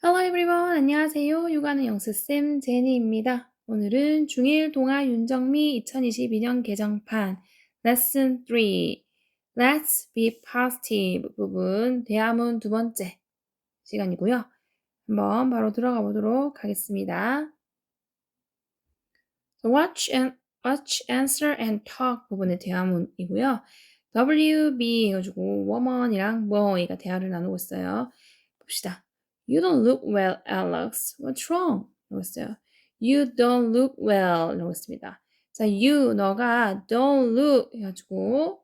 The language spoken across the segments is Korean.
Hello everyone. 안녕하세요. 육아는 영수쌤 제니입니다. 오늘은 중1 동아 윤정미 2022년 개정판 Lesson 3 Let's be positive 부분 대화문 두 번째 시간이고요. 한번 바로 들어가 보도록 하겠습니다. So watch, answer and talk 부분의 대화문이고요. WB 해가지고 woman이랑 boy가 대화를 나누고 있어요. 봅시다. You don't look well, Alex. What's wrong? 이러고 있어요. You don't look well. 이러고 있습니다. 자, you, 너가 don't look 해가지고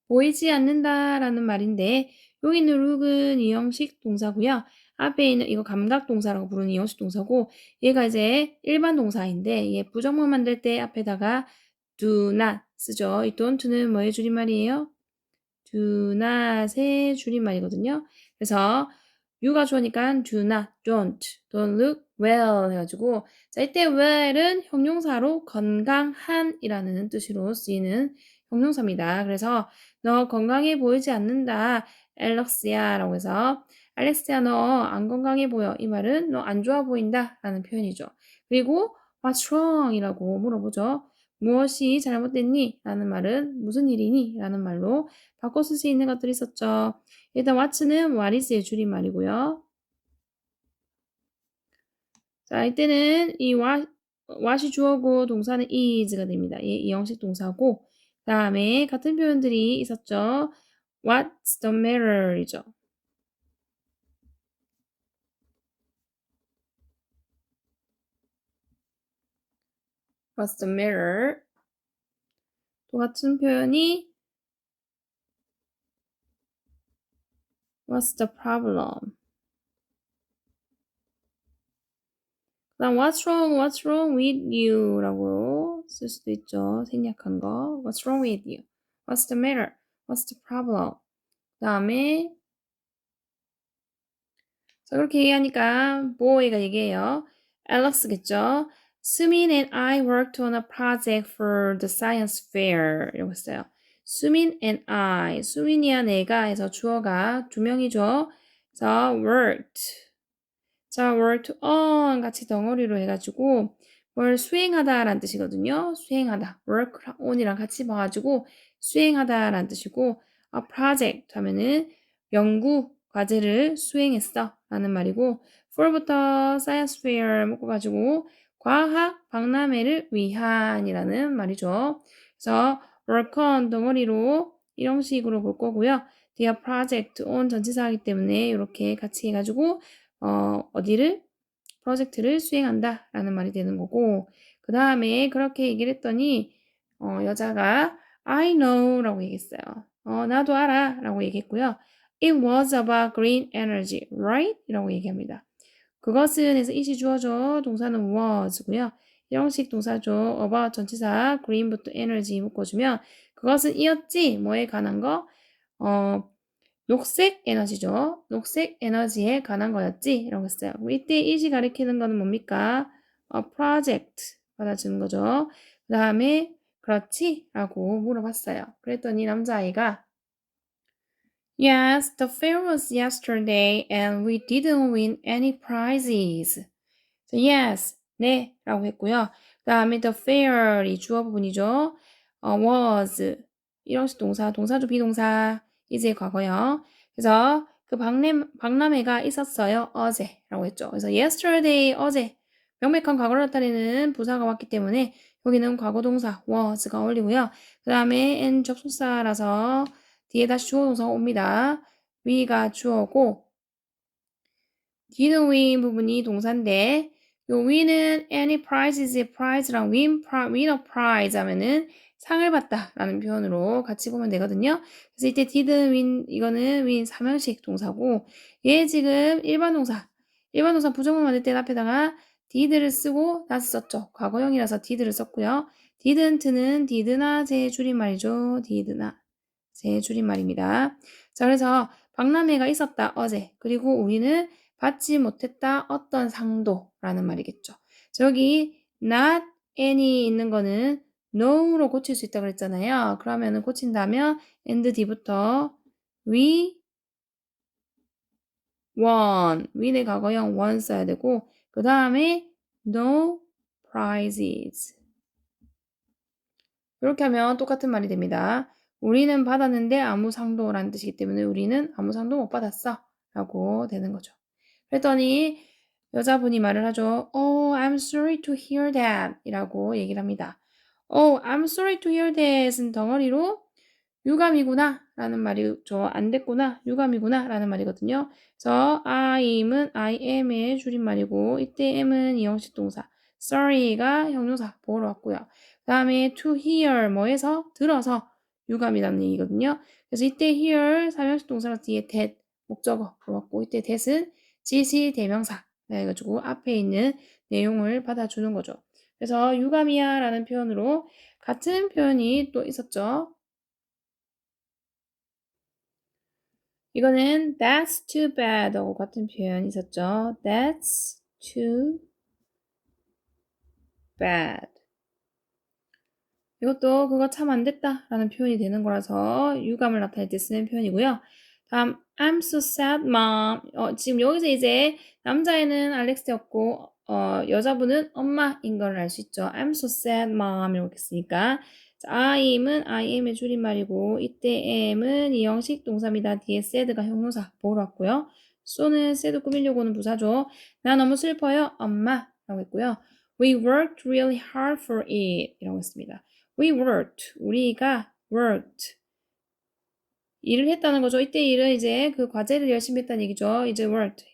보이지 않는다라는 말인데 여기 있는 look은 이형식 동사고요. 앞에 있는 이거 감각 동사라고 부르는 이형식 동사고 얘가 이제 일반 동사인데 얘 부정문 만들 때 앞에다가 do not 쓰죠. 이 don't는 뭐의 줄임말이에요? do not의 줄임말이거든요. 그래서 you가 주어니까 do not, don't look well 해가지고 자 이때 well은 형용사로 건강한이라는 뜻으로 쓰이는 형용사입니다. 그래서 너 건강해 보이지 않는다. 알렉스야 라고 해서 알렉스야 너 안 건강해 보여. 이 말은 너 안 좋아 보인다 라는 표현이죠. 그리고 what's wrong 이라고 물어보죠. 무엇이 잘못됐니? 라는 말은 무슨 일이니? 라는 말로 바꿔 쓸 수 있는 것들이 있었죠. 일단 what는 what is의 줄임말이고요. 자, 이때는 이 what이 주어고 동사는 is가 됩니다. 이 형식 동사고 그 다음에 같은 표현들이 있었죠. What's the matter이죠. What's the matter? 또 같은 표현이 What's the problem? 그 다음 what's wrong with you 라고 쓸 수도 있죠. 생략한 거. What's wrong with you? What's the matter? What's the problem? 그 다음에 자 그렇게 얘기하니까 boy가 얘기해요. Alex겠죠. 수민 and I worked on a project for the science fair 이러고 있어요. 수민 and I 수민이야 내가 해서 주어가 두 명이죠. 그래서 worked 자, worked on 같이 덩어리로 해가지고 뭘 수행하다라는 뜻이거든요. 수행하다. work on이랑 같이 봐가지고 수행하다라는 뜻이고 a project 하면은 연구 과제를 수행했어 라는 말이고 for부터 science fair 묶어가지고 과학 박람회를 위한이라는 말이죠. 그래서 work on 덩어리로 이런 식으로 볼 거고요. their project on 전치사이기 때문에 이렇게 같이 해가지고 어디를? 프로젝트를 수행한다 라는 말이 되는 거고 그 다음에 그렇게 얘기를 했더니 여자가 I know 라고 얘기했어요. 나도 알아 라고 얘기했고요. It was about green energy, right? 라고 얘기합니다. 그것은 해서 it이 주어져 동사는 was고요. 형식 동사죠. about 전치사 green부터 energy 묶어주면 그것은 이었지 뭐에 관한 거? 녹색 에너지죠. 녹색 에너지에 관한 거였지? 라고 했어요. 이때 it이 가리키는 거는 뭡니까? project 받아주는 거죠. 그 다음에 그렇지? 라고 물어봤어요. 그랬더니 남자아이가 Yes, the fair was yesterday and we didn't win any prizes. So, yes, 네 라고 했고요. 그 다음에 the fair이 주어 부분이죠. was 이형식 동사, 동사죠 비동사 이제 과거요. 그래서 그 박람회가 있었어요. 어제라고 했죠. 그래서 yesterday 어제 명백한 과거를 나타내는 부사가 왔기 때문에 여기는 과거 동사 was가 어울리고요. 그 다음에 and 접속사라서 뒤에 다시 주어 동사가 옵니다. we가 주어고 didn't win 부분이 동사인데 요 win은 any prizes, prize랑 win a prize 하면은 상을 받다라는 표현으로 같이 보면 되거든요. 그래서 이때 didn't win 이거는 win 삼형식 동사고 얘 지금 일반 동사 부정문 만들 때 앞에다가 did를 쓰고 not 썼죠. 과거형이라서 did를 썼고요. didn't는 did not의 줄임말이죠. did not 제 줄임말입니다. 자 그래서 박람회가 있었다 어제 그리고 우리는 받지 못했다 어떤 상도라는 말이겠죠. 자, 여기 not any 있는 거는 no로 고칠 수 있다고 그랬잖아요. 그러면은 고친다면 and d부터 we won. win의 과거형 won 써야 되고 그 다음에 no prizes. 이렇게 하면 똑같은 말이 됩니다. 우리는 받았는데 아무 상도라는 뜻이기 때문에 우리는 아무 상도 못 받았어 라고 되는 거죠. 그랬더니 여자분이 말을 하죠. Oh, I'm sorry to hear that 이라고 얘기를 합니다. Oh, I'm sorry to hear that은 덩어리로 유감이구나 라는 말이죠. 안 됐구나, 유감이구나 라는 말이거든요. 그래서 I'm은 I am의 줄임말이고 이때 am은 이형식 동사, sorry가 형용사 보러 왔고요. 그 다음에 to hear 뭐해서 들어서 유감이라는 얘기거든요. 그래서 이때 hear 사형식 동사랑 뒤에 that 목적어 들어왔고 이때 that은 지시 대명사 해가지고 앞에 있는 내용을 받아주는 거죠. 그래서 유감이야 라는 표현으로 같은 표현이 또 있었죠. 이거는 that's too bad 하고 같은 표현이 있었죠. That's too bad. 이것도 그거 참 안 됐다 라는 표현이 되는 거라서 유감을 나타낼 때 쓰는 표현이고요. 다음 I'm so sad, mom. 지금 여기서 이제 남자애는 알렉스였고 여자분은 엄마인 걸 알 수 있죠. I'm so sad, mom 이렇게 쓰니까 I'm은 I am의 줄임말이고 이때 am은 이 형식 동사입니다. 뒤에 sad가 형용사 보러 왔고요. so는 sad 꾸미려고 하는 부사죠. 나 너무 슬퍼요, 엄마 라고 했고요. We worked really hard for it 이라고 했습니다. We worked. 우리가 worked. 일을 했다는 거죠. 이때 일은 이제 그 과제를 열심히 했다는 얘기죠. 이제 worked.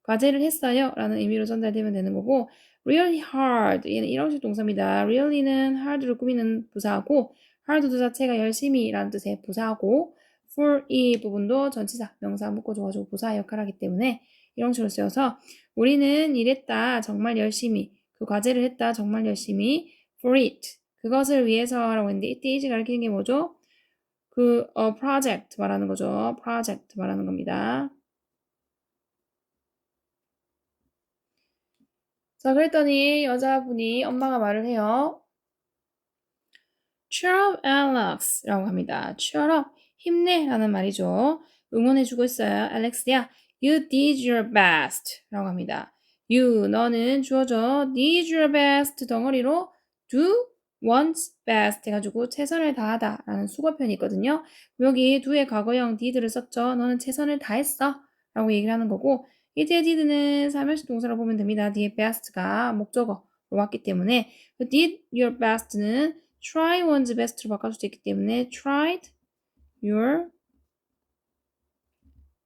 과제를 했어요. 라는 의미로 전달되면 되는 거고 really hard. 얘는 일형식 동사입니다. really는 hard를 꾸미는 부사하고 hard도 자체가 열심히 라는 뜻의 부사하고 for 이 부분도 전치사, 명사 묶어줘가지고 부사 역할을 하기 때문에 일형식으로 쓰여서 우리는 일했다. 정말 열심히. 그 과제를 했다. 정말 열심히. for it. 그것을 위해서라고 했는데 이때 이지 가리키는 게 뭐죠? project 말하는 거죠. project 말하는 겁니다. 자, 그랬더니 여자분이 엄마가 말을 해요. Cheer up, Alex 라고 합니다. Cheer up, 힘내 라는 말이죠. 응원해주고 있어요. Alex야, you did your best 라고 합니다. You, 너는 주어져 did your best 덩어리로 do one's best 해가지고 최선을 다하다 라는 수거편이 있거든요. 여기 do의 과거형 did를 썼죠. 너는 최선을 다했어 라고 얘기를 하는 거고 이때 did는 사명식 동사로 보면 됩니다. 뒤에 best가 목적어로 왔기 때문에 did your best는 try one's best로 바꿔줄 수 있기 때문에 tried your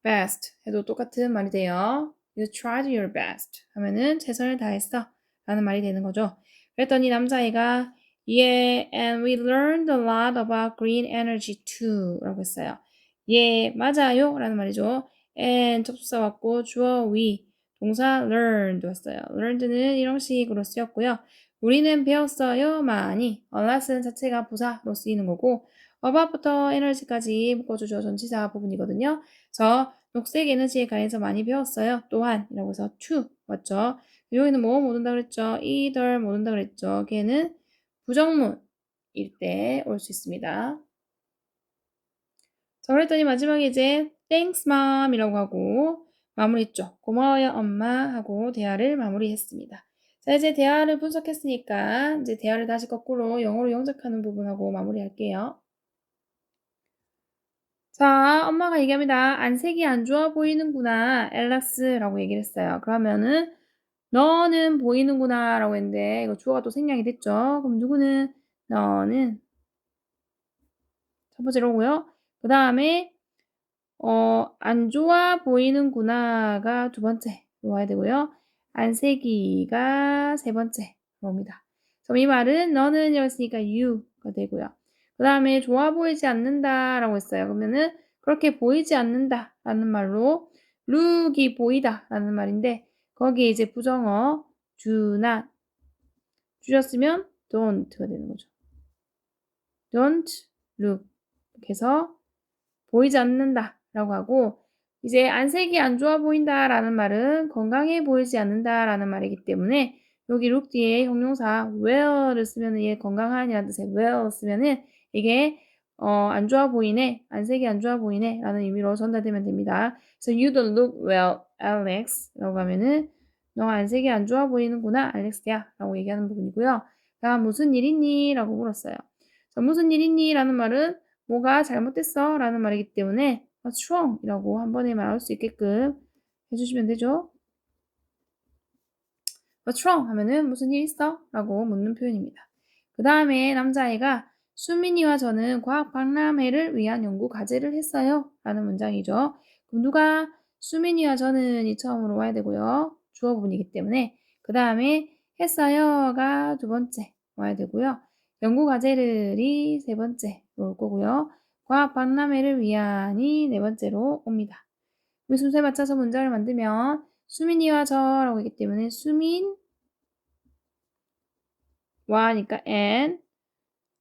best 해도 똑같은 말이 돼요. You tried your best 하면은 최선을 다했어 라는 말이 되는 거죠. 그랬더니 남자애가 Yeah, and we learned a lot about green energy too 라고 했어요. 예, 맞아요 라는 말이죠. and 접속사 왔고 주어 we 동사 learned 왔어요. learned는 이런 식으로 쓰였고요. 우리는 배웠어요 많이. a lot은 자체가 부사로 쓰이는 거고 about부터 에너지까지 묶어주죠. 전치사 부분이거든요. 저 녹색 에너지에 관해서 많이 배웠어요. 또한 이라고 해서 to 맞죠? 여기는 뭐 못 온다 그랬죠? either 못 온다 그랬죠? 걔는 부정문일 때 올 수 있습니다. 자, 그랬더니 마지막에 이제 thanks mom 이라고 하고 마무리했죠. 고마워요 엄마 하고 대화를 마무리했습니다. 자, 이제 대화를 분석했으니까 이제 대화를 다시 거꾸로 영어로 영작하는 부분하고 마무리할게요. 자, 엄마가 얘기합니다. 안색이 안 좋아 보이는구나, 앨락스라고 얘기를 했어요. 그러면은 너는 보이는구나 라고 했는데 이거 주어가 또 생략이 됐죠. 그럼 누구는? 너는 첫 번째로고요. 그 다음에 안 좋아 보이는구나가 두 번째로 와야 되고요. 안색이가 세 번째로 옵니다. 그럼 이 말은 너는 여기있으니까 you가 되고요. 그 다음에 좋아 보이지 않는다 라고 했어요. 그러면은 그렇게 보이지 않는다 라는 말로 look이 보이다 라는 말인데 거기에 이제 부정어 do not 줄였으면 don't가 되는 거죠. don't look 이렇게 해서 보이지 않는다 라고 하고 이제 안색이 안 좋아 보인다 라는 말은 건강해 보이지 않는다 라는 말이기 때문에 여기 look 뒤에 형용사 well를 쓰면은 얘 건강한이라는 뜻의 well 쓰면은 이게 안 좋아 보이네, 안색이 안 좋아 보이네 라는 의미로 전달되면 됩니다. So you don't look well, Alex 라고 하면은 너 안색이 안 좋아 보이는구나 알렉스야 라고 얘기하는 부분이고요. 다음 무슨 일 있니? 라고 물었어요. 자, 무슨 일 있니? 라는 말은 뭐가 잘못됐어? 라는 말이기 때문에 What's wrong? 이라고 한 번에 말할 수 있게끔 해주시면 되죠. What's wrong? 하면은 무슨 일 있어? 라고 묻는 표현입니다. 그 다음에 남자아이가 수민이와 저는 과학 박람회를 위한 연구 과제를 했어요. 라는 문장이죠. 그럼 누가 수민이와 저는이 처음으로 와야 되고요. 주어 부분이기 때문에 그 다음에 했어요가 두 번째 와야 되고요. 연구 과제를이 세 번째로 올 거고요. 과학 박람회를 위한이 네 번째로 옵니다. 우리 순서에 맞춰서 문장을 만들면 수민이와 저라고 했기 때문에 수민 와니까 and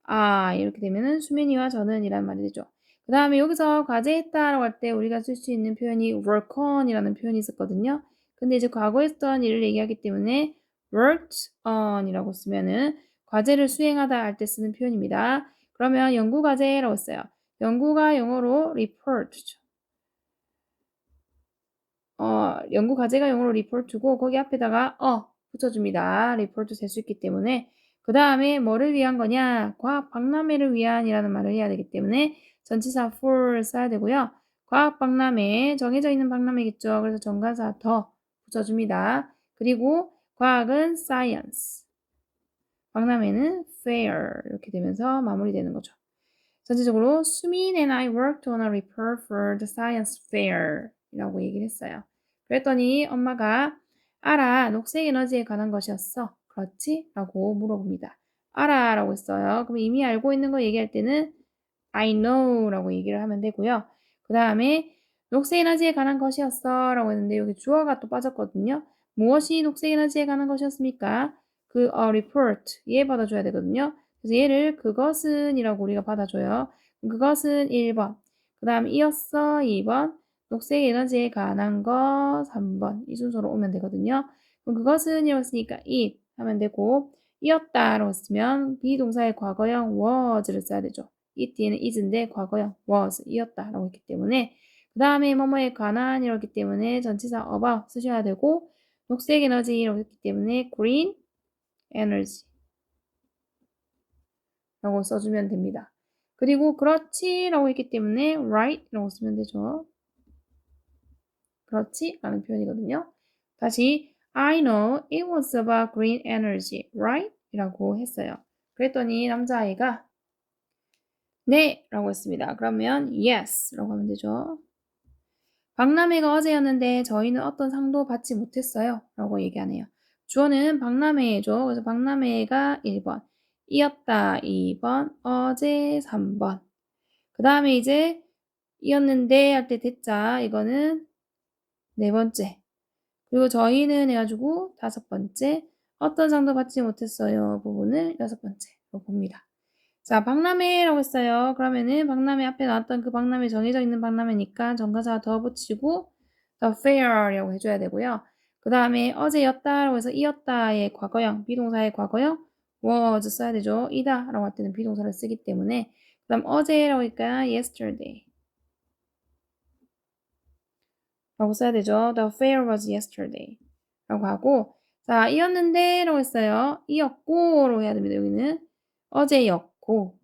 I 이렇게 되면은 수민이와 저는 이란 말이 되죠. 그 다음에 여기서 과제했다라고 할 때 우리가 쓸 수 있는 표현이 work on이라는 표현이 있었거든요. 근데 이제 과거에 했던 일을 얘기하기 때문에 worked on이라고 쓰면은 과제를 수행하다 할 때 쓰는 표현입니다. 그러면 연구 과제라고 써요. 연구가 영어로 report죠. 연구 과제가 영어로 report고 거기 앞에다가 붙여줍니다. report 될 수 있기 때문에 그 다음에 뭐를 위한 거냐? 과학 박람회를 위한이라는 말을 해야 되기 때문에 전치사 for 써야 되고요. 과학 박람회 정해져 있는 박람회겠죠. 그래서 정관사 더 붙여줍니다. 그리고 과학은 science, 박람회는 fair 이렇게 되면서 마무리되는 거죠. 전체적으로 수민 and I worked on a report for the science fair 이라고 얘기를 했어요. 그랬더니 엄마가 알아, 녹색 에너지에 관한 것이었어. 그렇지? 라고 물어봅니다. 알아 라고 했어요. 그럼 이미 알고 있는 거 얘기할 때는 I know 라고 얘기를 하면 되고요. 그 다음에 녹색 에너지에 관한 것이었어 라고 했는데 여기 주어가 또 빠졌거든요. 무엇이 녹색 에너지에 관한 것이었습니까? 그 report 얘 받아줘야 되거든요. 그래서 얘를 그것은 이라고 우리가 받아줘요. 그것은 1번. 그 다음 이었어 2번. 녹색 에너지에 관한 거 3번. 이 순서로 오면 되거든요. 그럼 그것은 이라고 했으니까 it 하면 되고 이었다라고 쓰면 비동사의 과거형 was를 써야 되죠. it 뒤에는 is인데 과거형 was 이었다라고 했기 때문에 그 다음에 뭐뭐에 관한 이렇기 때문에 전치사 about 쓰셔야 되고 녹색 에너지라고 했기 때문에 green energy 라고 써주면 됩니다. 그리고 그렇지 라고 했기 때문에 right 라고 쓰면 되죠. 그렇지 라는 표현이거든요. 다시 I know it was about green energy, right? 이라고 했어요. 그랬더니 남자아이가 네 라고 했습니다. 그러면 yes 라고 하면 되죠. 박람회가 어제였는데 저희는 어떤 상도 받지 못했어요. 라고 얘기하네요. 주어는 박람회죠. 그래서 박람회가 1번, 이었다 2번, 어제 3번. 그 다음에 이제 이었는데 할 때 대자 이거는 네 번째. 그리고 저희는 해가지고 다섯 번째. 어떤 상도 받지 못했어요. 부분을 여섯 번째로 봅니다. 자, 박람회라고 했어요. 그러면은 박람회 앞에 나왔던 그 박람회 정해져 있는 박람회니까 정관사 더 붙이고 the fair이라고 해줘야 되고요. 그 다음에 어제였다라고 해서 이었다의 과거형, 비동사의 과거형 was 써야 되죠. 이다라고 할 때는 비동사를 쓰기 때문에 그 다음 어제라고 하니까 yesterday 라고 써야 되죠. The fair was yesterday 라고 하고 자, 이었는데 라고 했어요. 이었고로 해야 됩니다. 여기는 어제였고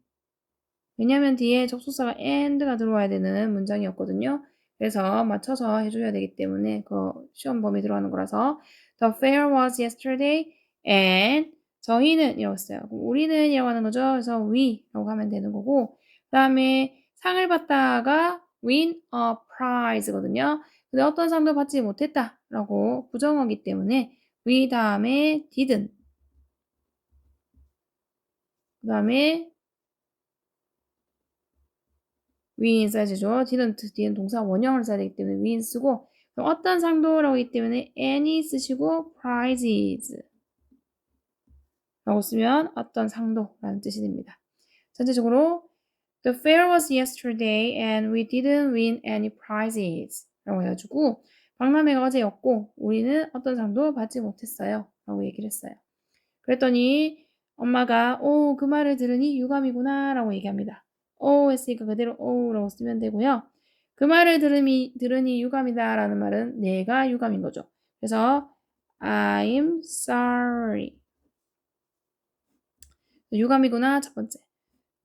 왜냐면 뒤에 접속사가 and가 들어와야 되는 문장이었거든요. 그래서 맞춰서 해줘야 되기 때문에 그 시험 범위 들어가는 거라서 The fair was yesterday and 저희는 이라고 했어요. 우리는 이라고 하는 거죠. 그래서 we라고 하면 되는 거고 그 다음에 상을 받다가 win a prize거든요. 근데 어떤 상도 받지 못했다라고 부정어기 때문에 we 다음에 didn't 그 다음에 win 써야죠. didn't 뒤에는 동사 원형을 써야 되기 때문에 win 쓰고 어떤 상도라고 하기 때문에 any 쓰시고 prizes 라고 쓰면 어떤 상도라는 뜻이 됩니다. 전체적으로 The fair was yesterday and we didn't win any prizes 라고 해가지고 박람회가 어제였고 우리는 어떤 상도 받지 못했어요 라고 얘기를 했어요. 그랬더니 엄마가 그 말을 들으니 유감이구나 라고 얘기합니다. 했으니까 그대로 라고 쓰면 되고요. 그 말을 들으니 유감이다 라는 말은 내가 유감인 거죠. 그래서 I'm sorry. 유감이구나 첫 번째.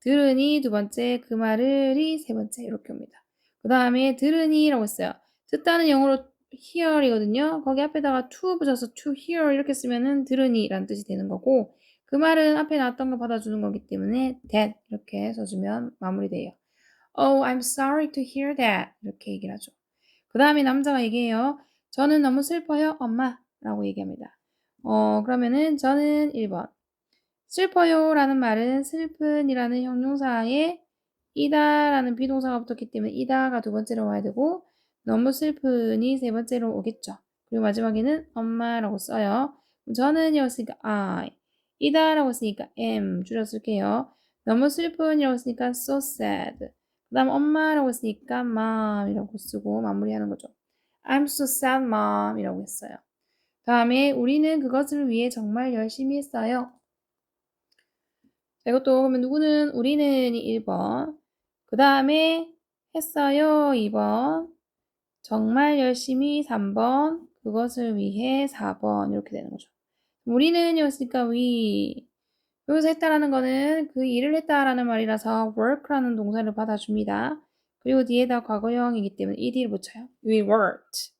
들으니 두 번째, 그 말을이 세 번째 이렇게 옵니다. 그 다음에 들으니라고 했어요. 듣다는 영어로 hear이거든요. 거기 앞에다가 to 붙여서 to hear 이렇게 쓰면은 들으니라는 뜻이 되는 거고 그 말은 앞에 나왔던 거 받아주는 거기 때문에 that 이렇게 써주면 마무리돼요. Oh, I'm sorry to hear that 이렇게 얘기를 하죠. 그 다음에 남자가 얘기해요. 저는 너무 슬퍼요, 엄마 라고 얘기합니다. 그러면은 저는 1번 슬퍼요 라는 말은 슬픈이라는 형용사에 이다라는 비동사가 붙었기 때문에 이다가 두 번째로 와야 되고 너무 슬픈이 세 번째로 오겠죠. 그리고 마지막에는 엄마라고 써요. 저는이라고 쓰니까 I, 이다라고 쓰니까 am 줄여 쓸게요. 너무 슬픈이라고 쓰니까 so sad. 그 다음 엄마라고 쓰니까 mom이라고 쓰고 마무리하는 거죠. I'm so sad mom 이라고 했어요. 다음에 우리는 그것을 위해 정말 열심히 했어요. 자, 이것도 그러면 누구는 우리는 1번 그 다음에 했어요 2번 정말 열심히 3번 그것을 위해 4번 이렇게 되는 거죠. 우리는 였으니까 we 여기서 했다라는 거는 그 일을 했다라는 말이라서 work라는 동사를 받아줍니다. 그리고 뒤에다 과거형이기 때문에 ed를 붙여요. We worked.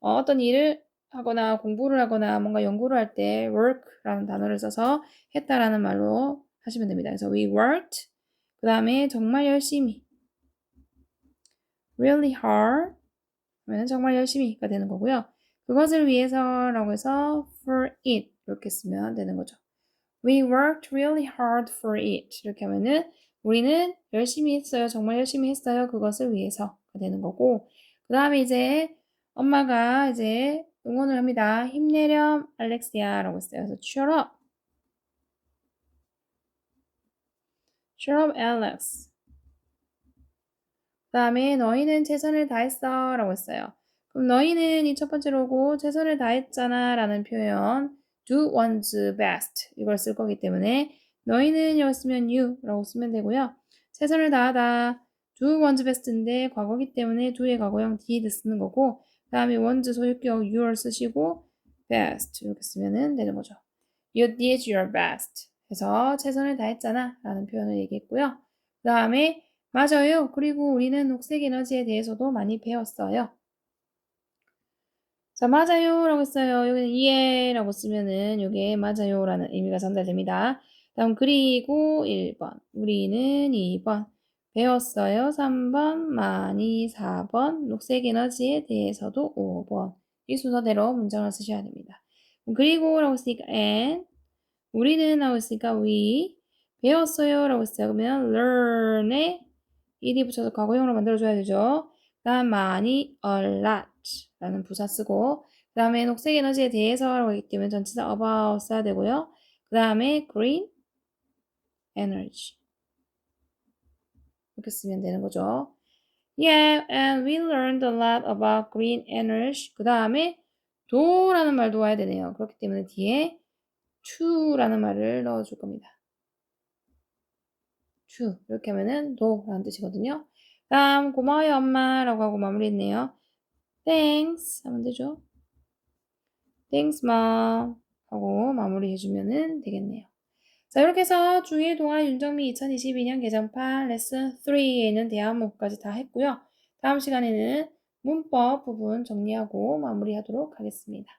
어떤 일을 하거나 공부를 하거나 뭔가 연구를 할 때 work라는 단어를 써서 했다라는 말로 하시면 됩니다. 그래서 we worked. 그 다음에 정말 열심히. really hard. 하면 정말 열심히가 되는 거고요. 그것을 위해서라고 해서 for it 이렇게 쓰면 되는 거죠. We worked really hard for it. 이렇게 하면은 우리는 열심히 했어요. 정말 열심히 했어요. 그것을 위해서가 되는 거고. 그 다음에 이제 엄마가 이제 응원을 합니다. 힘내렴, 알렉시아 라고 했어요. 그래서 cheer up. cheer up, Alex. 그 다음에 너희는 최선을 다했어 라고 했어요. 그럼 너희는 이 첫 번째로 오고 최선을 다했잖아 라는 표현 do one's best 이걸 쓸 거기 때문에 너희는 여기 쓰면 you 라고 쓰면 되고요. 최선을 다하다 do one's best인데 과거기 때문에 do의 과거형 did 쓰는 거고 그 다음에 one's 소유격 your 쓰시고 best 이렇게 쓰면 되는 거죠. You did your best 해서 최선을 다했잖아 라는 표현을 얘기했고요. 그 다음에 맞아요. 그리고 우리는 녹색 에너지에 대해서도 많이 배웠어요. 자, 맞아요 라고 했어요. 여기는 예라고 쓰면은 이게 맞아요 라는 의미가 전달됩니다. 다음 그리고 1번 우리는 2번 배웠어요 3번 많이 4번 녹색 에너지에 대해서도 5번 이 순서대로 문장을 쓰셔야 됩니다. 그리고 라고 했으니까 and 우리는 라고 했으니까 we 배웠어요 라고 했어요. 그러면 learn에 ed 붙여서 과거형으로 만들어줘야 되죠. 그 다음 많이 a lot 라는 부사 쓰고 그 다음에 녹색 에너지에 대해서라고 하기 때문에 전치사 about 써야 되고요. 그 다음에 green energy 이렇게 쓰면 되는 거죠. Yeah, and we learned a lot about green energy. 그 다음에 do라는 말도 와야 되네요. 그렇기 때문에 뒤에 to라는 말을 넣어줄 겁니다. to 이렇게 하면은 do라는 뜻이거든요. 다음 고마워요 엄마라고 하고 마무리했네요. Thanks 하면 되죠. Thanks mom 하고 마무리해주면 되겠네요. 자 이렇게 해서 중1 동아 윤정미 2022년 개정판 레슨 3에는 대화문법까지 다 했고요. 다음 시간에는 문법 부분 정리하고 마무리하도록 하겠습니다.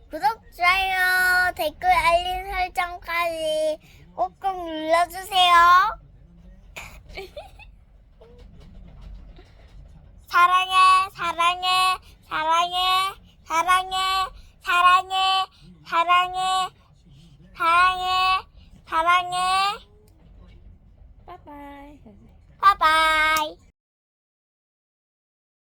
구독, 좋아요, 댓글, 알림 설정까지 꼭꼭 눌러주세요. 사랑해,